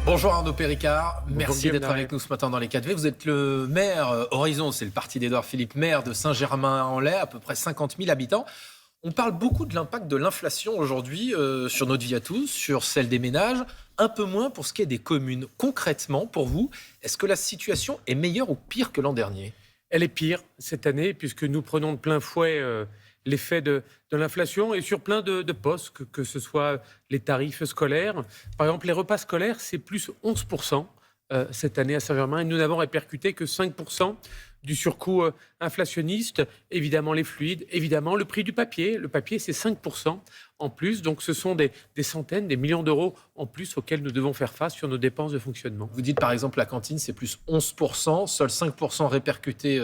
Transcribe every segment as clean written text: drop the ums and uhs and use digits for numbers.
Bonjour Arnaud Péricard, merci Guillaume d'être Narret. avec nous ce matin dans les 4V. Vous êtes le maire, Horizon, c'est le parti d'Édouard Philippe, maire de Saint-Germain-en-Laye, à peu près 50 000 habitants. On parle beaucoup de l'impact de l'inflation aujourd'hui sur notre vie à tous, sur celle des ménages, un peu moins pour ce qui est des communes. Concrètement, pour vous, est-ce que la situation est meilleure ou pire que l'an dernier ? Elle est pire cette année puisque nous prenons de plein fouet l'effet de l'inflation et sur plein de postes, que ce soit les tarifs scolaires. Par exemple, les repas scolaires, c'est plus 11% cette année à Saint-Germain et nous n'avons répercuté que 5% du surcoût inflationniste. Évidemment, les fluides, évidemment, le prix du papier. Le papier, c'est 5% en plus. Donc, ce sont des centaines, des millions d'euros en plus auxquels nous devons faire face sur nos dépenses de fonctionnement. Vous dites par exemple la cantine, c'est plus 11%, seuls 5% répercutés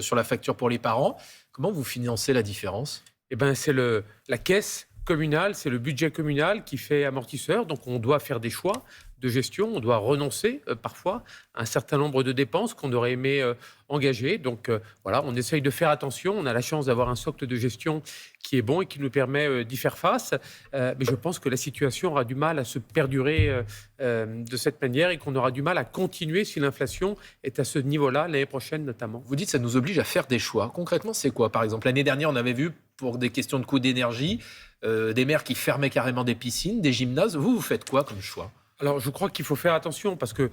sur la facture pour les parents. Comment vous financez la différence ? Eh ben, c'est la caisse communale, c'est le budget communal qui fait amortisseur. Donc, on doit faire des choix de gestion. On doit renoncer parfois à un certain nombre de dépenses qu'on aurait aimé engager. Donc, voilà, on essaye de faire attention. On a la chance d'avoir un socle de gestion qui est bon et qui nous permet d'y faire face. Mais je pense que la situation aura du mal à se perdurer de cette manière et qu'on aura du mal à continuer si l'inflation est à ce niveau-là l'année prochaine notamment. Vous dites que ça nous oblige à faire des choix. Concrètement, c'est quoi ? Par exemple, l'année dernière, on avait vu, pour des questions de coût d'énergie, des maires qui fermaient carrément des piscines, des gymnases. Vous faites quoi comme choix ? Alors, je crois qu'il faut faire attention parce qu'il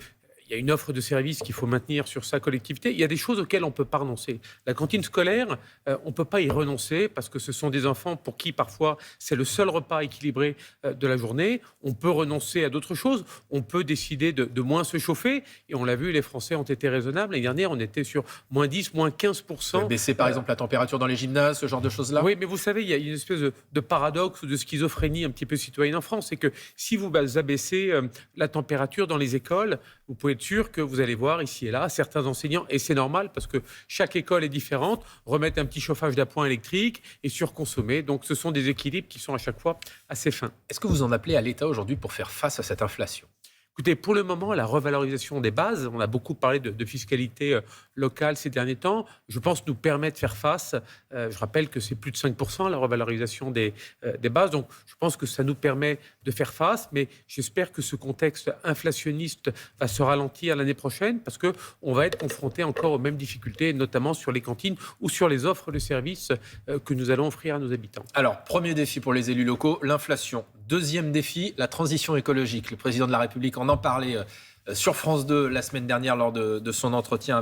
y a une offre de services qu'il faut maintenir sur sa collectivité. Il y a des choses auxquelles on ne peut pas renoncer. La cantine scolaire, on ne peut pas y renoncer parce que ce sont des enfants pour qui, parfois, c'est le seul repas équilibré de la journée. On peut renoncer à d'autres choses. On peut décider de moins se chauffer. Et on l'a vu, les Français ont été raisonnables. L'année dernière, on était sur moins 10, moins 15%. Baisser, par exemple, la température dans les gymnases, ce genre de choses-là ? Oui, mais vous savez, il y a une espèce de paradoxe ou de schizophrénie un petit peu citoyenne en France. C'est que si vous abaissez la température dans les écoles, vous pouvez être sûr que vous allez voir ici et là certains enseignants, et c'est normal parce que chaque école est différente, remettre un petit chauffage d'appoint électrique et surconsommer. Donc ce sont des équilibres qui sont à chaque fois assez fins. Est-ce que vous en appelez à l'État aujourd'hui pour faire face à cette inflation ? Écoutez, pour le moment, la revalorisation des bases, on a beaucoup parlé de fiscalité locale ces derniers temps, je pense nous permet de faire face. Je rappelle que c'est plus de 5% la revalorisation des bases, donc je pense que ça nous permet de faire face, mais j'espère que ce contexte inflationniste va se ralentir l'année prochaine parce qu'on va être confronté encore aux mêmes difficultés, notamment sur les cantines ou sur les offres de services que nous allons offrir à nos habitants. Alors, premier défi pour les élus locaux, l'inflation. Deuxième défi, la transition écologique. Le président de la République en parlait sur France 2 la semaine dernière lors de son entretien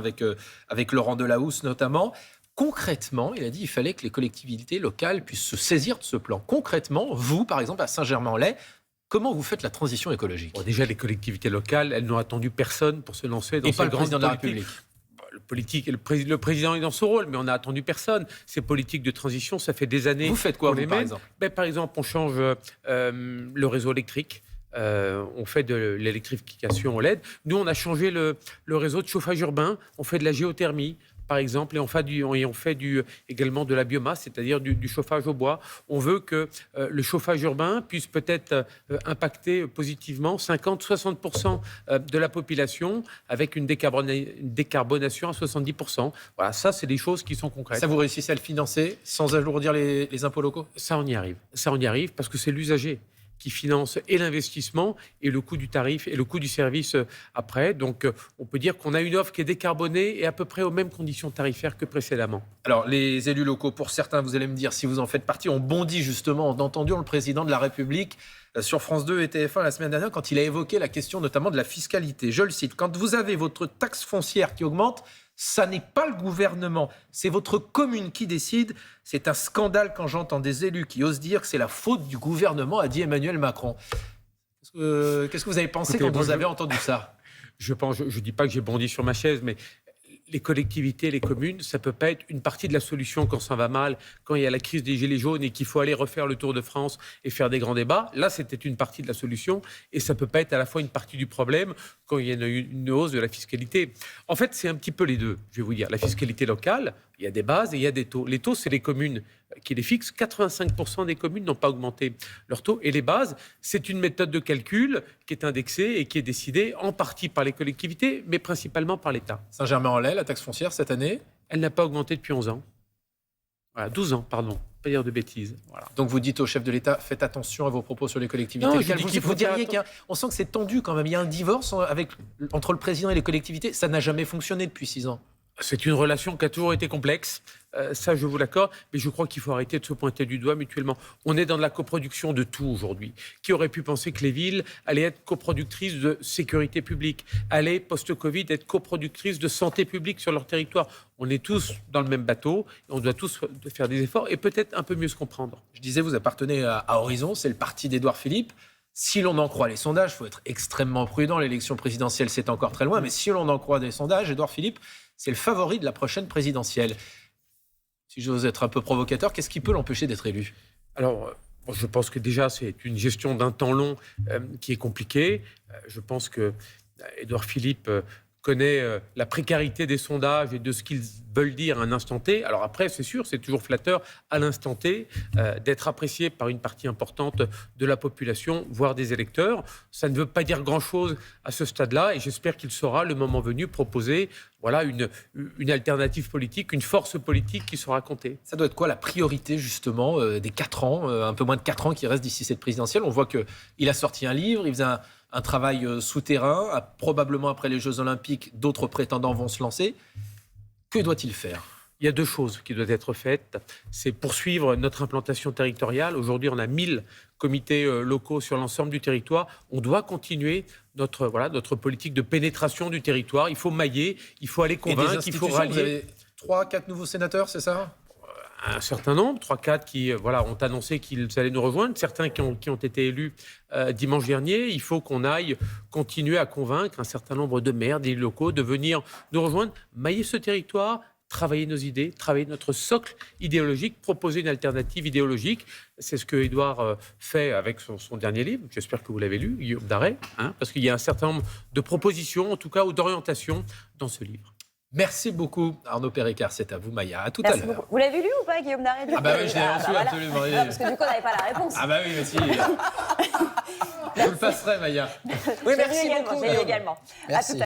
avec Laurent Delahousse notamment. Concrètement, il a dit qu'il fallait que les collectivités locales puissent se saisir de ce plan. Concrètement, vous, par exemple, à Saint-Germain-en-Laye, comment vous faites la transition écologique ? Bon, déjà, les collectivités locales, elles n'ont attendu personne pour se lancer dans Et cette pas le grande président de la politique. République. Le président est dans son rôle, mais on n'a attendu personne. Ces politiques de transition, ça fait des années. Vous faites quoi, vous, par exemple ? Par exemple, on change le réseau électrique. On fait de l'électrification au LED. Nous, on a changé le réseau de chauffage urbain. On fait de la géothermie, par exemple, et on fait également de la biomasse, c'est-à-dire du chauffage au bois. On veut que le chauffage urbain puisse peut-être impacter positivement 50-60% de la population avec une décarbonation à 70%. Voilà, ça, c'est des choses qui sont concrètes. Ça, vous réussissez à le financer sans alourdir les impôts locaux ? Ça, on y arrive. Ça, on y arrive parce que c'est l'usager qui finance et l'investissement et le coût du tarif et le coût du service après. Donc, on peut dire qu'on a une offre qui est décarbonée et à peu près aux mêmes conditions tarifaires que précédemment. Alors, les élus locaux, pour certains, vous allez me dire, si vous en faites partie, ont bondi justement en entendant le président de la République sur France 2 et TF1 la semaine dernière quand il a évoqué la question notamment de la fiscalité. Je le cite, « Quand vous avez votre taxe foncière qui augmente, ça n'est pas le gouvernement, c'est votre commune qui décide. C'est un scandale quand j'entends des élus qui osent dire que c'est la faute du gouvernement », a dit Emmanuel Macron. Qu'est-ce que vous avez pensé quand vous avez entendu ça ? Je ne dis pas que j'ai bondi sur ma chaise, mais les collectivités, les communes, ça ne peut pas être une partie de la solution quand ça va mal, quand il y a la crise des Gilets jaunes et qu'il faut aller refaire le Tour de France et faire des grands débats. Là, c'était une partie de la solution et ça ne peut pas être à la fois une partie du problème quand il y a une hausse de la fiscalité. En fait, c'est un petit peu les deux, je vais vous dire. La fiscalité locale, il y a des bases et il y a des taux. Les taux, c'est les communes qui les fixent. 85% des communes n'ont pas augmenté leurs taux. Et les bases, c'est une méthode de calcul qui est indexée et qui est décidée en partie par les collectivités, mais principalement par l'État. Saint-Germain-en-Laye, la taxe foncière cette année ? Elle n'a pas augmenté depuis 11 ans. Voilà, 12 ans, pardon. pas dire de bêtises. Voilà. Donc vous dites au chef de l'État, faites attention à vos propos sur les collectivités Non, locales. je dis qu'il faut vous diriez faire on sent que c'est tendu quand même. Il y a un divorce entre le président et les collectivités. Ça n'a jamais fonctionné depuis 6 ans. C'est une relation qui a toujours été complexe, ça je vous l'accorde, mais je crois qu'il faut arrêter de se pointer du doigt mutuellement. On est dans de la coproduction de tout aujourd'hui. Qui aurait pu penser que les villes allaient être coproductrices de sécurité publique, allaient, post-Covid, être coproductrices de santé publique sur leur territoire? On est tous dans le même bateau, et on doit tous faire des efforts et peut-être un peu mieux se comprendre. Je disais, vous appartenez à Horizon, c'est le parti d'Édouard Philippe. Si l'on en croit les sondages, il faut être extrêmement prudent, l'élection présidentielle c'est encore très loin, mais si l'on en croit des sondages, Édouard Philippe, c'est le favori de la prochaine présidentielle. Si j'ose être un peu provocateur, qu'est-ce qui peut l'empêcher d'être élu? Alors, je pense que déjà, c'est une gestion d'un temps long qui est compliquée. Je pense que Édouard Philippe connaît la précarité des sondages et de ce qu'ils veulent dire à un instant T. Alors après, c'est sûr, c'est toujours flatteur à l'instant T d'être apprécié par une partie importante de la population, voire des électeurs. Ça ne veut pas dire grand-chose à ce stade-là et j'espère qu'il saura, le moment venu, proposer une alternative politique, une force politique qui sera comptée. Ça doit être quoi la priorité justement des 4 ans, un peu moins de 4 ans qui restent d'ici cette présidentielle? On voit qu'il a sorti un livre, il faisait un travail souterrain, probablement après les Jeux Olympiques, d'autres prétendants vont se lancer. Que doit-il faire? Il y a 2 choses qui doivent être faites. C'est poursuivre notre implantation territoriale. Aujourd'hui, on a 1000 comités locaux sur l'ensemble du territoire. On doit continuer notre politique de pénétration du territoire. Il faut mailler, il faut aller convaincre, il faut rallier. Vous avez 3-4 nouveaux sénateurs, c'est ça? Un certain nombre, 3-4 qui ont annoncé qu'ils allaient nous rejoindre, certains qui ont été élus dimanche dernier. Il faut qu'on aille continuer à convaincre un certain nombre de maires, d'élus locaux de venir nous rejoindre, mailler ce territoire, travailler nos idées, travailler notre socle idéologique, proposer une alternative idéologique. C'est ce que Édouard fait avec son dernier livre. J'espère que vous l'avez lu, Guillaume Darey, parce qu'il y a un certain nombre de propositions, en tout cas, ou d'orientations dans ce livre. Merci beaucoup Arnaud Péricard, c'est à vous Maya, à tout à l'heure. Beaucoup. Vous l'avez lu ou pas Guillaume Darey? Ah bah oui, je l'ai reçu absolument. Voilà. Parce que du coup on n'avait pas la réponse. Ah bah oui, mais si. Je vous le passerai Maya. Oui, merci beaucoup. J'ai lu également. Merci.